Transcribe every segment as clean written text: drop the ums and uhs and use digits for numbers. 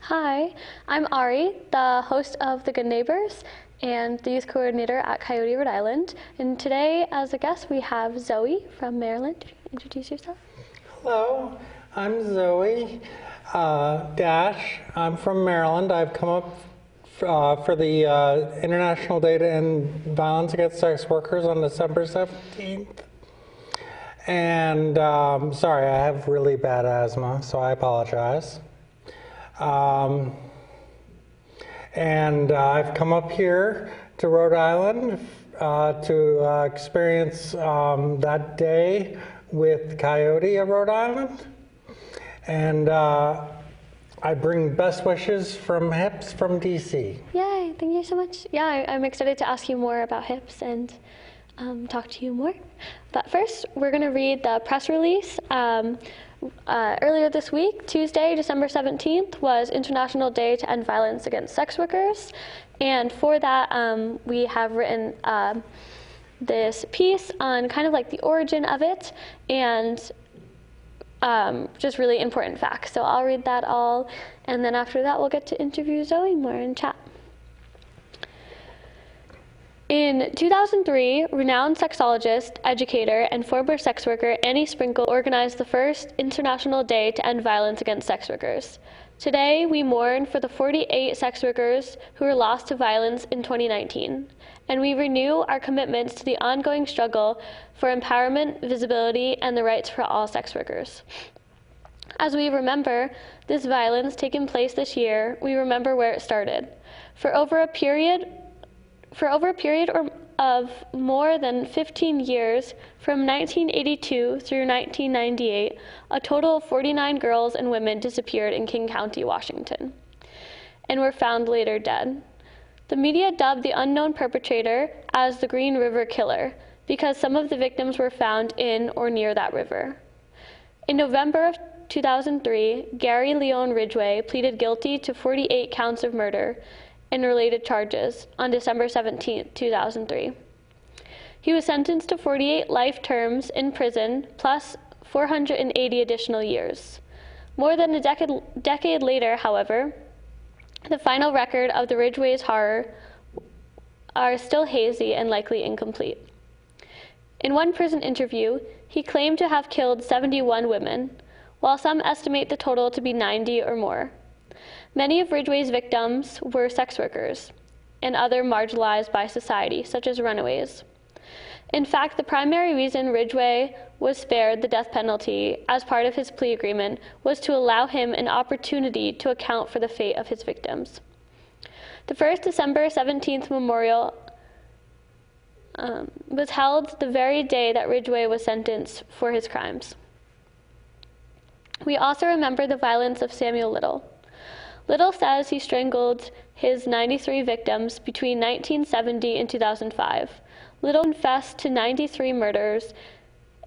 Hi, I'm Ari, the host of The Good Neighbors and the youth coordinator at COYOTE, Rhode Island. And today, as a guest, we have Zoey from Maryland. Introduce yourself. Hello, I'm Zoey Dash. I'm from Maryland. I've come up for the International Day to End Violence Against Sex Workers on December 17th. And sorry, I have really bad asthma, so I apologize. And I've come up here to Rhode Island to experience that day with Coyote of Rhode Island. And I bring best wishes from HIPS from DC. Yay, thank you so much. Yeah, I'm excited to ask you more about HIPS and talk to you more. But first, we're going to read the press release. Earlier this week, Tuesday, December 17th, was International Day to End Violence Against Sex Workers. And for that, we have written this piece on kind of like the origin of it and just really important facts. So I'll read that all, and then after that, we'll get to interview Zoey more and chat. In 2003, renowned sexologist, educator, and former sex worker Annie Sprinkle organized the first International Day to End Violence Against Sex Workers. Today, we mourn for the 48 sex workers who were lost to violence in 2019, and we renew our commitments to the ongoing struggle for empowerment, visibility, and the rights for all sex workers. As we remember this violence taking place this year, we remember where it started. For over a period of more than 15 years, from 1982 through 1998, a total of 49 girls and women disappeared in King County, Washington, and were found later dead. The media dubbed the unknown perpetrator as the Green River Killer because some of the victims were found in or near that river. In November of 2003, Gary Leon Ridgway pleaded guilty to 48 counts of murder and related charges on December 17, 2003. He was sentenced to 48 life terms in prison plus 480 additional years. More than a decade later, however, the final record of the Ridgway's horror are still hazy and likely incomplete. In one prison interview, he claimed to have killed 71 women, while some estimate the total to be 90 or more. Many of Ridgway's victims were sex workers and other marginalized by society, such as runaways. In fact, the primary reason Ridgway was spared the death penalty as part of his plea agreement was to allow him an opportunity to account for the fate of his victims. The first December 17th memorial was held the very day that Ridgway was sentenced for his crimes. We also remember the violence of Samuel Little. Little says he strangled his 93 victims between 1970 and 2005. Little confessed to 93 murders,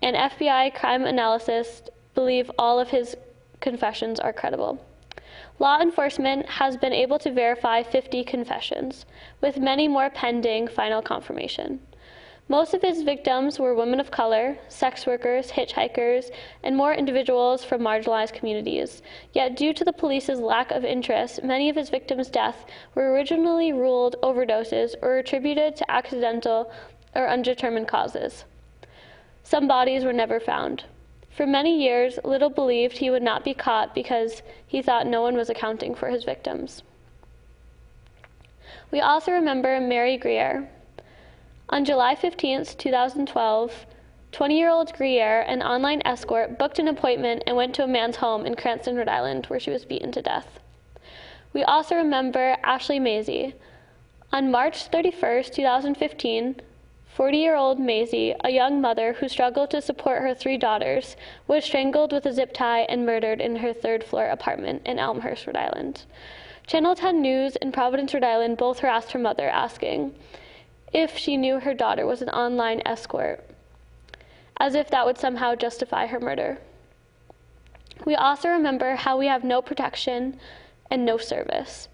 and FBI crime analysts believe all of his confessions are credible. Law enforcement has been able to verify 50 confessions, with many more pending final confirmation. Most of his victims were women of color, sex workers, hitchhikers, and more individuals from marginalized communities. Yet due to the police's lack of interest, many of his victims' deaths were originally ruled overdoses or attributed to accidental or undetermined causes. Some bodies were never found. For many years, Little believed he would not be caught because he thought no one was accounting for his victims. We also remember Mary Greer. On July 15, 2012, 20-year-old Greer, an online escort, booked an appointment and went to a man's home in Cranston, Rhode Island, where she was beaten to death. We also remember Ashley Mazie. On March 31, 2015, 40-year-old Mazie, a young mother who struggled to support her 3 daughters, was strangled with a zip tie and murdered in her 3rd-floor apartment in Elmhurst, Rhode Island. Channel 10 News in Providence, Rhode Island both harassed her mother, asking if she knew her daughter was an online escort, as if that would somehow justify her murder. We also remember how we have no protection and no service.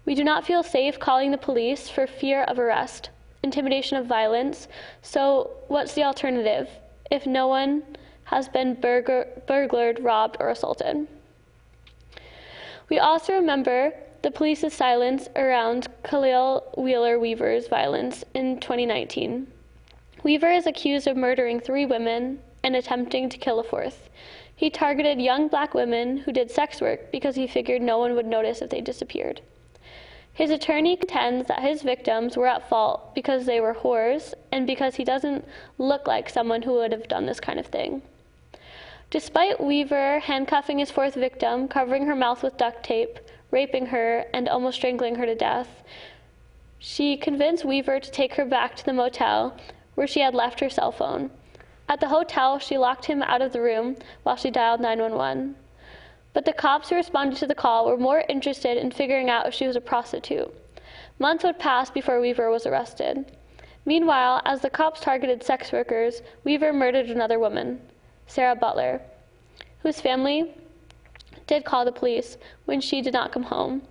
We do not feel safe calling the police for fear of arrest, intimidation of violence. So what's the alternative if no one has been burglared, robbed, or assaulted? We also remember the police's silence around Khalil Wheeler Weaver's violence in 2019. Weaver is accused of murdering 3 women and attempting to kill a 4th. He targeted young black women who did sex work because he figured no one would notice if they disappeared. His attorney contends that his victims were at fault because they were whores and because he doesn't look like someone who would have done this kind of thing. Despite Weaver handcuffing his 4th victim, covering her mouth with duct tape, raping her, and almost strangling her to death, she convinced Weaver to take her back to the motel where she had left her cell phone. At the hotel, she locked him out of the room while she dialed 911. But the cops who responded to the call were more interested in figuring out if she was a prostitute. Months would pass before Weaver was arrested. Meanwhile, as the cops targeted sex workers, Weaver murdered another woman, Sarah Butler, whose family did call the police when she did not come home.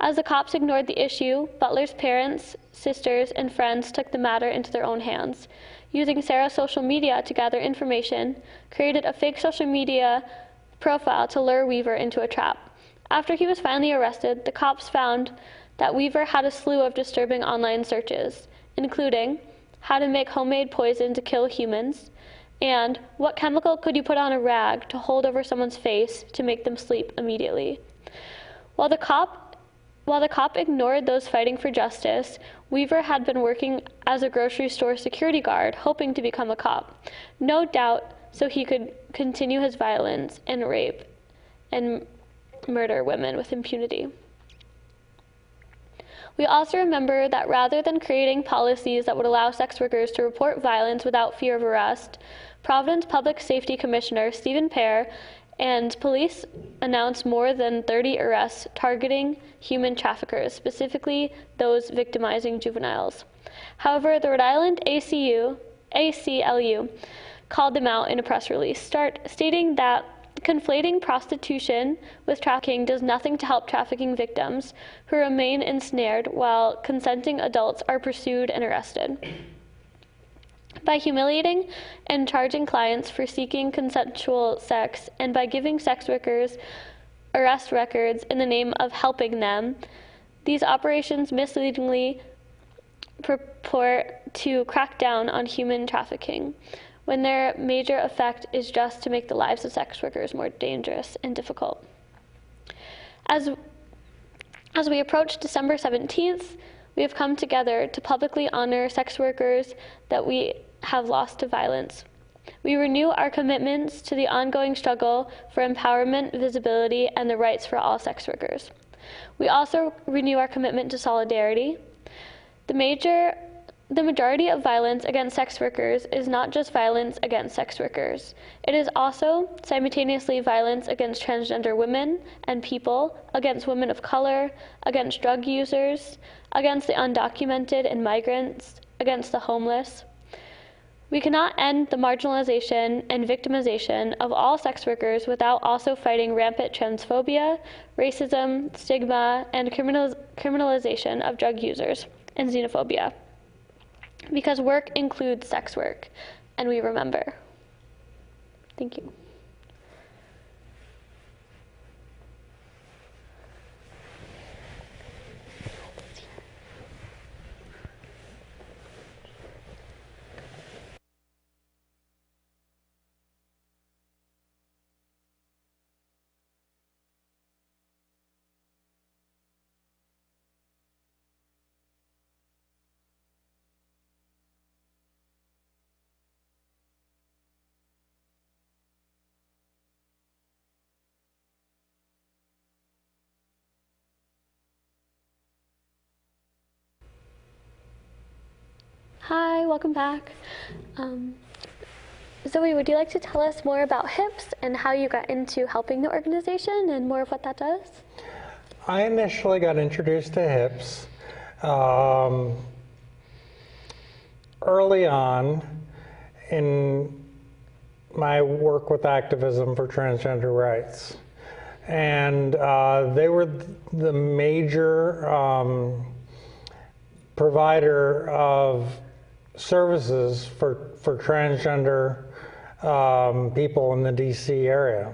As the cops ignored the issue, Butler's parents, sisters, and friends took the matter into their own hands. Using Sarah's social media to gather information, created a fake social media profile to lure Weaver into a trap. After he was finally arrested, the cops found that Weaver had a slew of disturbing online searches, including how to make homemade poison to kill humans, and what chemical could you put on a rag to hold over someone's face to make them sleep immediately. While the cop ignored those fighting for justice, Weaver had been working as a grocery store security guard, hoping to become a cop. No doubt so he could continue his violence and rape and murder women with impunity. We also remember that rather than creating policies that would allow sex workers to report violence without fear of arrest, Providence Public Safety Commissioner Stephen Pear and police announced more than 30 arrests targeting human traffickers, specifically those victimizing juveniles. However, the Rhode Island ACLU called them out in a press release, stating that conflating prostitution with trafficking does nothing to help trafficking victims who remain ensnared while consenting adults are pursued and arrested. By humiliating and charging clients for seeking consensual sex, and by giving sex workers arrest records in the name of helping them, these operations misleadingly purport to crack down on human trafficking, when their major effect is just to make the lives of sex workers more dangerous and difficult. As we approach December 17th, we have come together to publicly honor sex workers that we have lost to violence. We renew our commitments to the ongoing struggle for empowerment, visibility, and the rights for all sex workers. We also renew our commitment to solidarity. The majority of violence against sex workers is not just violence against sex workers. It is also simultaneously violence against transgender women and people, against women of color, against drug users, against the undocumented and migrants, against the homeless. We cannot end the marginalization and victimization of all sex workers without also fighting rampant transphobia, racism, stigma, and criminalization of drug users, and xenophobia. Because work includes sex work, and we remember. Thank you. Hi, welcome back. Zoe, would you like to tell us more about HIPS and how you got into helping the organization and more of what that does? I initially got introduced to HIPS early on in my work with activism for transgender rights. And they were the major provider of services for transgender people in the DC area.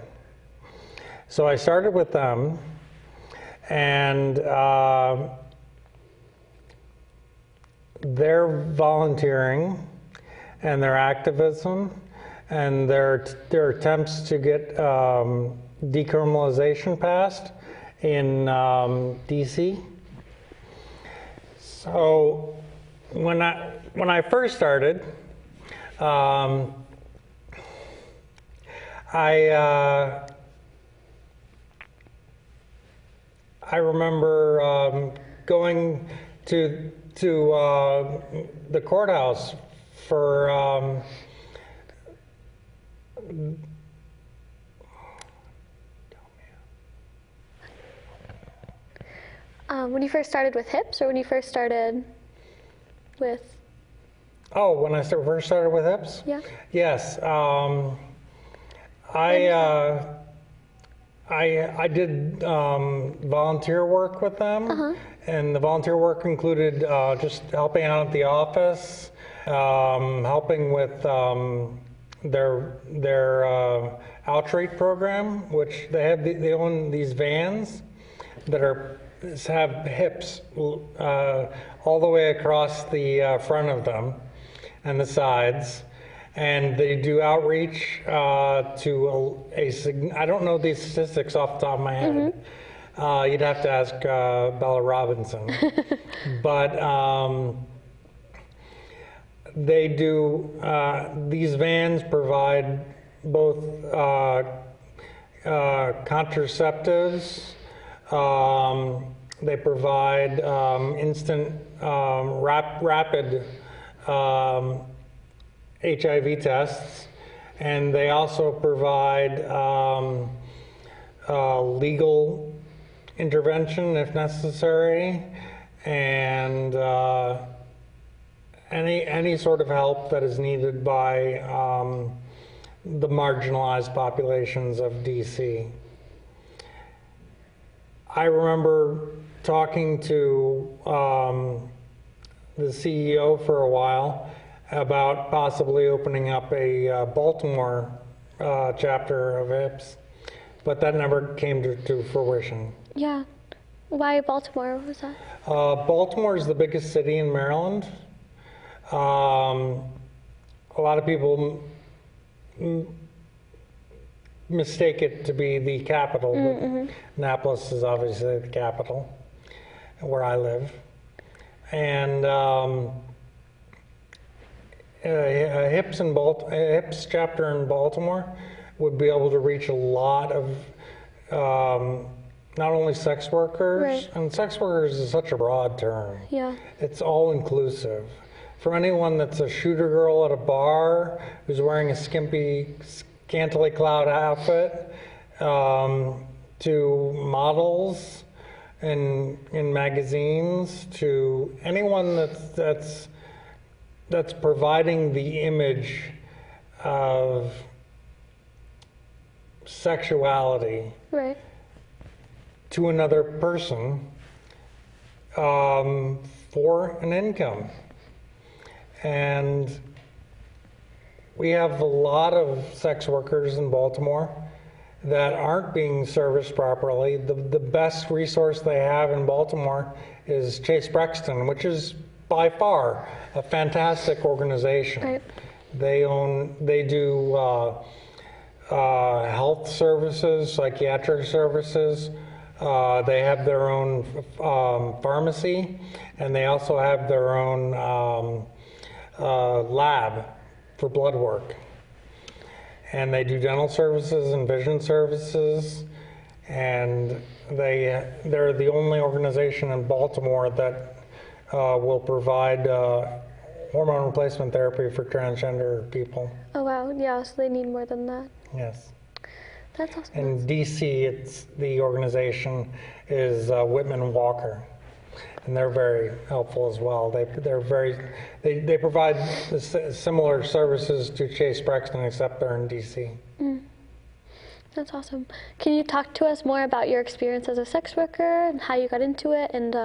So I started with them, and their volunteering and their activism and their attempts to get decriminalization passed in DC. So when I first started, I remember going to the courthouse for when you first started with HIPS, or when you first started with? Oh, when I first started with HIPS? Yeah. Yes. I did volunteer work with them, and the volunteer work included just helping out at the office, helping with their outreach program, which they own these vans that have hips all the way across the front of them and the sides. And they do outreach to I don't know these statistics off the top of my head. You'd have to ask Bella Robinson. But they do, these vans provide both contraceptives, they provide instant, rapid HIV tests, and they also provide legal intervention if necessary, and any sort of help that is needed by the marginalized populations of DC. I remember talking to the CEO for a while about possibly opening up a Baltimore chapter of HIPS, but that never came to fruition. Yeah. Why Baltimore? What was that? Baltimore is the biggest city in Maryland. A lot of people mistake it to be the capital, but Annapolis is obviously the capital, where I live. And a HIPS chapter in Baltimore would be able to reach a lot of not only sex workers, right. And sex workers is such a broad term. Yeah. It's all inclusive. For anyone that's a shooter girl at a bar who's wearing a scantily clad outfit, to models in magazines, to anyone that's providing the image of sexuality, right, to another person for an income. And we have a lot of sex workers in Baltimore that aren't being serviced properly. The best resource they have in Baltimore is Chase Brexton, which is by far a fantastic organization. right. They do health services, psychiatric services. They have their own pharmacy, and they also have their own lab for blood work. And they do dental services and vision services, and they're the only organization in Baltimore that will provide hormone replacement therapy for transgender people. Oh wow, yeah, so they need more than that. Yes. That's awesome. In DC, the organization is Whitman Walker, and they're very helpful as well. They provide similar services to Chase Brexton, except they're in DC. That's awesome. Can you talk to us more about your experience as a sex worker and how you got into it? And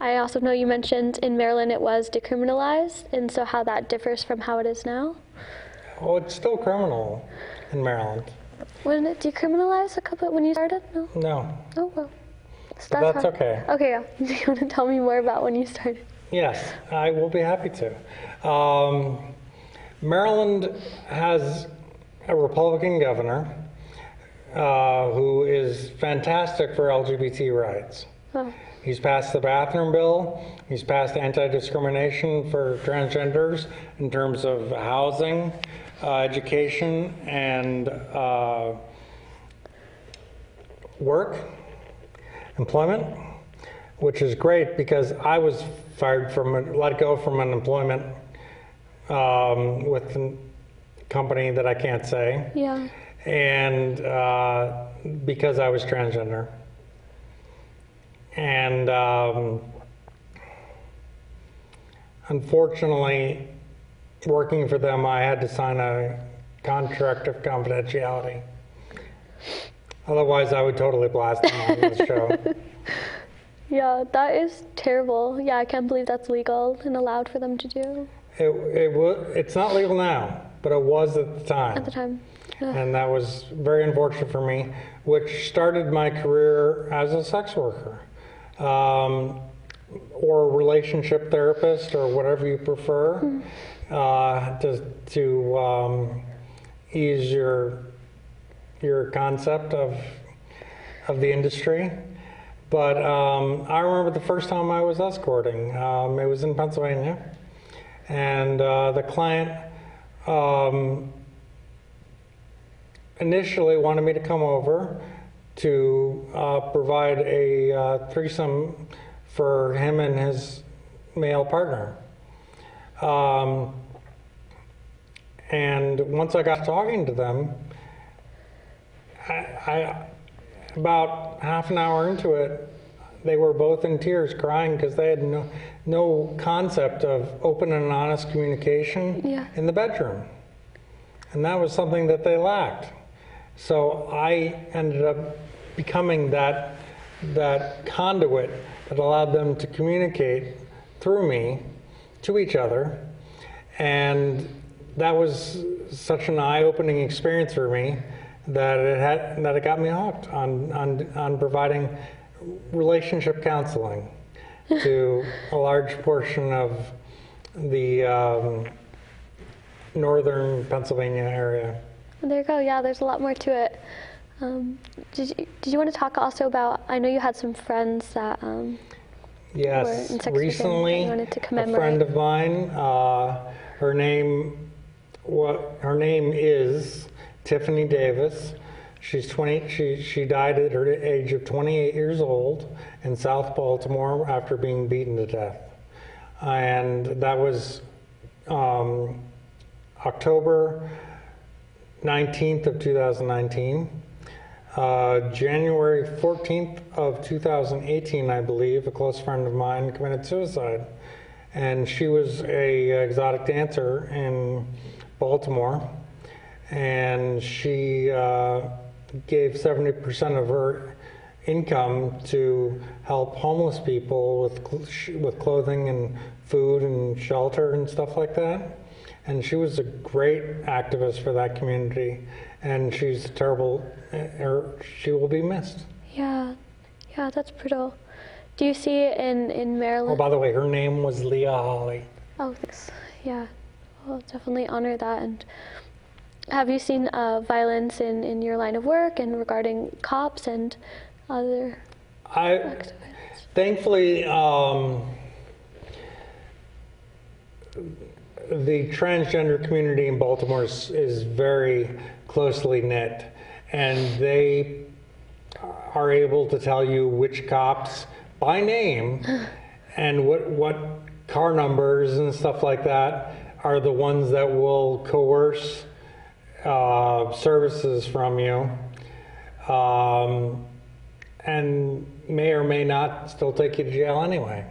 I also know you mentioned in Maryland it was decriminalized, and so how that differs from how it is now? Oh, it's still criminal in Maryland. Wasn't it decriminalized when you started? No? No. Oh, well. So But that's okay. Okay, yeah. Do you want to tell me more about when you started? Yes, I will be happy to. Maryland has a Republican governor who is fantastic for LGBT rights. Oh. He's passed the bathroom bill. He's passed anti-discrimination for transgenders in terms of housing, education, and work, employment, which is great because I was let go from an employment with a company that I can't say. Yeah. And because I was transgender. And unfortunately, working for them, I had to sign a contract of confidentiality. Otherwise, I would totally blast them on this show. Yeah, that is terrible. Yeah, I can't believe that's legal and allowed for them to do. It's not legal now, but it was at the time. At the time. Yeah. And that was very unfortunate for me, which started my career as a sex worker. Or relationship therapist, or whatever you prefer, to ease your concept of the industry. But I remember the first time I was escorting. It was in Pennsylvania, and the client initially wanted me to come over to provide a threesome for him and his male partner. And once I got talking to them, I about half an hour into it, they were both in tears, crying because they had no concept of open and honest communication in the bedroom. And that was something that they lacked. So I ended up becoming that conduit that allowed them to communicate through me to each other. And that was such an eye-opening experience for me that it got me hooked on providing relationship counseling to a large portion of the northern Pennsylvania area. There you go. Yeah, there's a lot more to it. Did you want to talk also about? I know you had some friends that yes, were in sex recently you wanted to a commemorate. friend of mine. Her name is Tiffany Davis. She's 20. She died at her age of 28 years old in South Baltimore after being beaten to death, and that was October 19th of 2019. January 14th of 2018, I believe, a close friend of mine committed suicide. And she was a exotic dancer in Baltimore. And she gave 70% of her income to help homeless people with clothing and food and shelter and stuff like that. And she was a great activist for that community, and she's terrible, she will be missed. Yeah, that's brutal. Do you see it in Maryland? Oh, by the way, her name was Leah Holly. Oh, thanks. Yeah, I'll definitely honor that. And have you seen violence in your line of work and regarding cops and other acts of violence? Thankfully, the transgender community in Baltimore is very closely knit, and they are able to tell you which cops by name and what car numbers and stuff like that are the ones that will coerce services from you, and may or may not still take you to jail anyway.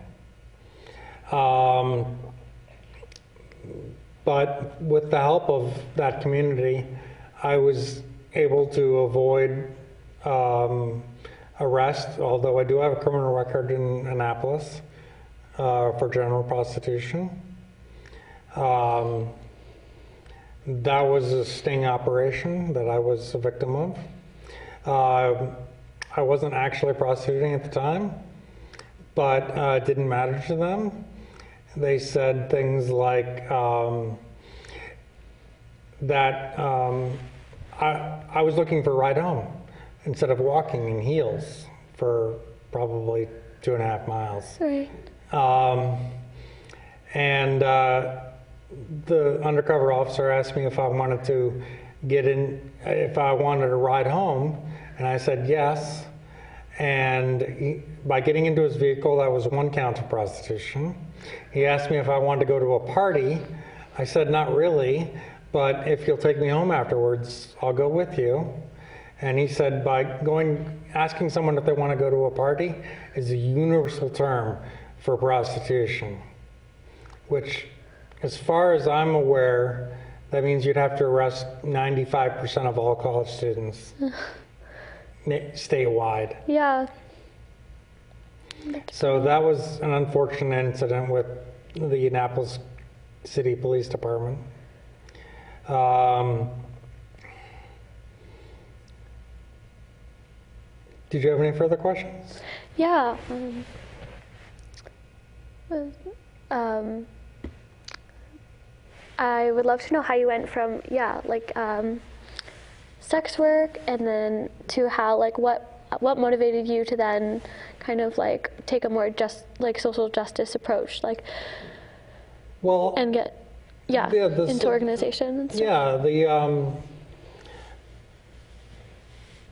But with the help of that community, I was able to avoid arrest, although I do have a criminal record in Annapolis for general prostitution. That was a sting operation that I was a victim of. I wasn't actually prostituting at the time, but it didn't matter to them. They said things like that I was looking for a ride home instead of walking in heels for probably 2.5 miles. Right. And the undercover officer asked me if I wanted to if I wanted to ride home, and I said yes. And by getting into his vehicle, that was 1 count of prostitution. He asked me if I wanted to go to a party. I said not really, but if you'll take me home afterwards, I'll go with you. And he said asking someone if they want to go to a party is a universal term for prostitution, which, as far as I'm aware, that means you'd have to arrest 95% of all college students statewide. Yeah. So that was an unfortunate incident with the Annapolis City Police Department. Did you have any further questions? Yeah. I would love to know how you went from, sex work, and then to how, what motivated you to then kind of take a more social justice approach, and get, into organizations and stuff. Yeah,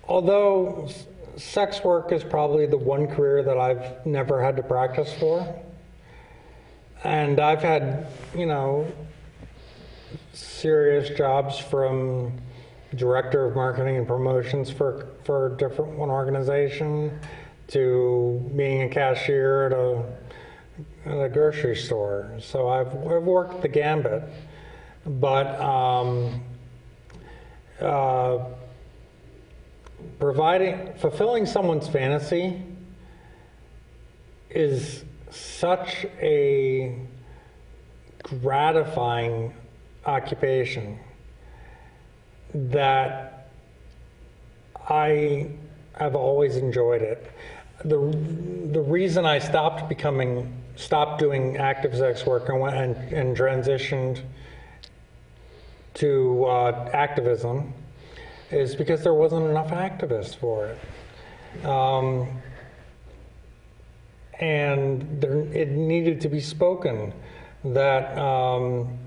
although sex work is probably the one career that I've never had to practice for, and I've had, serious jobs from director of marketing and promotions for a different organization to being a cashier at a grocery store. So I've worked the gambit, but fulfilling someone's fantasy is such a gratifying occupation that I have always enjoyed it. The reason I stopped doing active sex work and went and transitioned to activism is because there wasn't enough activists for it. And it needed to be spoken that,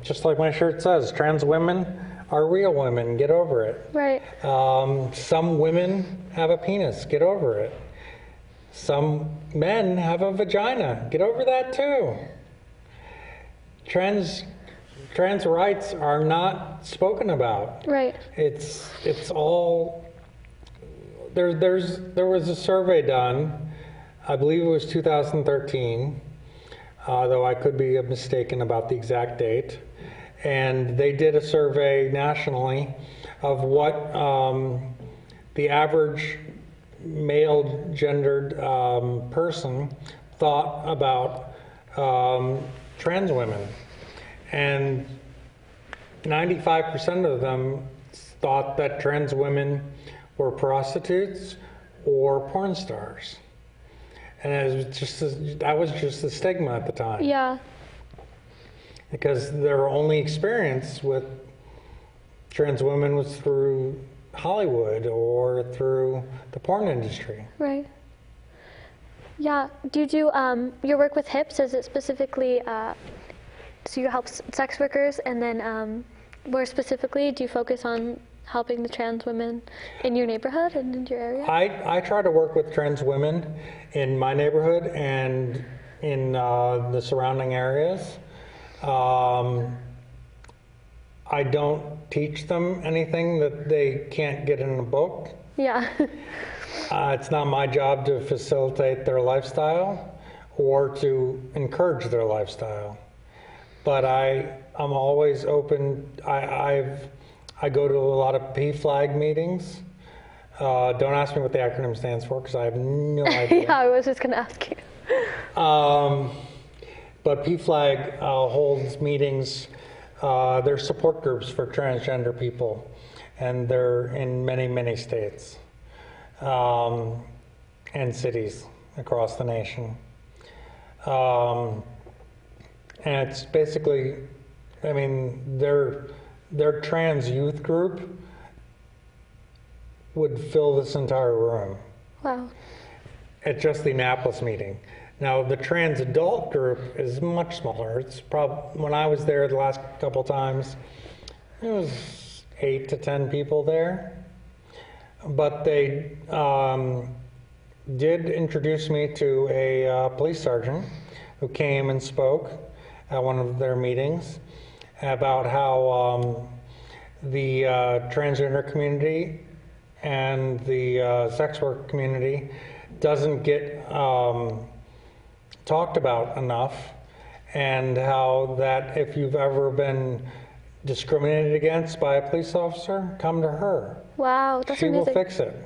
just like my shirt says, trans women are real women, get over it. Right. Some women have a penis, get over it. Some men have a vagina, get over that too. Trans rights are not spoken about. Right. It's all, there was a survey done, I believe it was 2013, though I could be mistaken about the exact date. And they did a survey nationally of what the average male gendered person thought about trans women. And 95% of them thought that trans women were prostitutes or porn stars. And it was that was just the stigma at the time. Yeah. Because their only experience with trans women was through Hollywood or through the porn industry. Right. Yeah. Do you do your work with HIPS? Is it specifically so you help sex workers, and then more specifically, do you focus on helping the trans women in your neighborhood and in your area? I try to work with trans women in my neighborhood and in the surrounding areas. I don't teach them anything that they can't get in a book. Yeah. It's not my job to facilitate their lifestyle or to encourage their lifestyle. But I'm always open. I go to a lot of PFLAG meetings. Don't ask me what the acronym stands for because I have no idea. Yeah, I was just going to ask you. But PFLAG holds meetings. They're support groups for transgender people, and they're in many, many states. and cities across the nation. And it's basically, I mean, their trans youth group would fill this entire room. Wow. At just the Annapolis meeting. Now, the trans adult group is much smaller. It's probably, when I was there the last couple times, it was 8 to 10 people there. But they did introduce me to a police sergeant who came and spoke at one of their meetings about how the transgender community and the sex work community doesn't get talked about enough, and how that if you've ever been discriminated against by a police officer, come to her. Wow, that's she amazing. will fix it.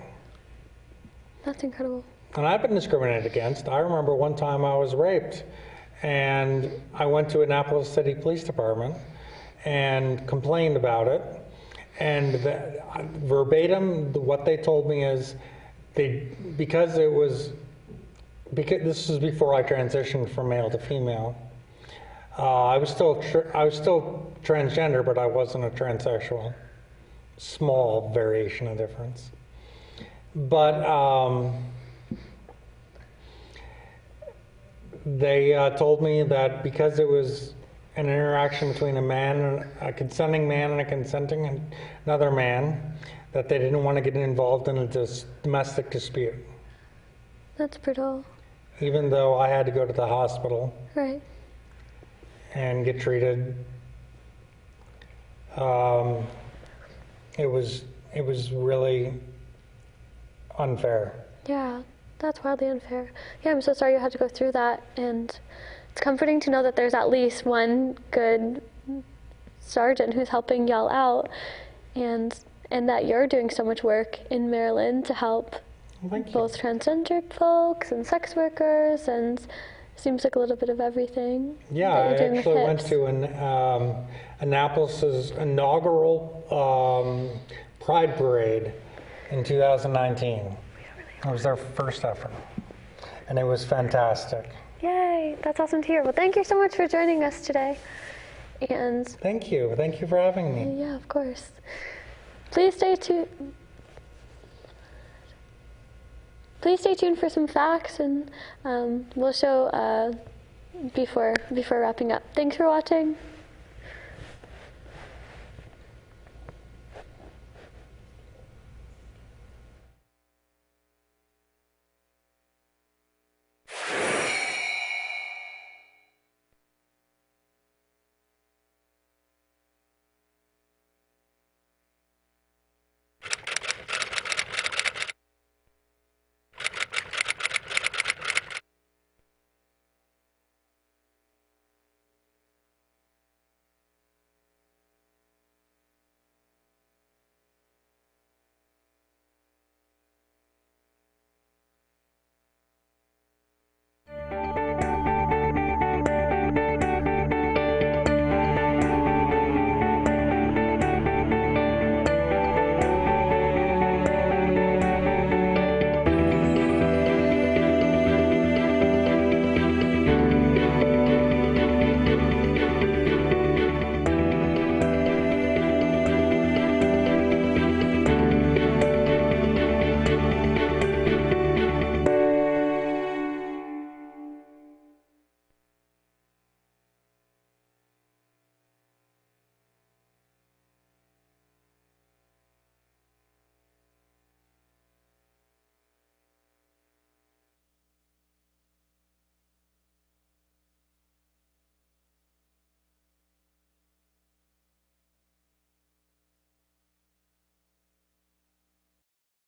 That's incredible. And I've been discriminated against. I remember one time I was raped, and I went to Annapolis City Police Department and complained about it. And verbatim, what they told me is, because this was before I transitioned from male to female. I was still transgender, but I wasn't a transsexual. Small variation of difference. But they told me that because it was an interaction between a consenting man and a consenting another man, that they didn't want to get involved in a domestic dispute. That's brutal. Even though I had to go to the hospital. Right. And get treated. It was really unfair. Yeah, that's wildly unfair. Yeah, I'm so sorry you had to go through that, and it's comforting to know that there's at least one good sergeant who's helping y'all out, and that you're doing so much work in Maryland to help both transgender folks and sex workers, and seems like a little bit of everything. Yeah, I actually went to Annapolis's inaugural Pride Parade in 2019. It was their first effort, and it was fantastic. Yay, that's awesome to hear. Well, thank you so much for joining us today. And thank you for having me. Yeah, of course. Please stay tuned. Please stay tuned for some facts, and we'll show before wrapping up. Thanks for watching.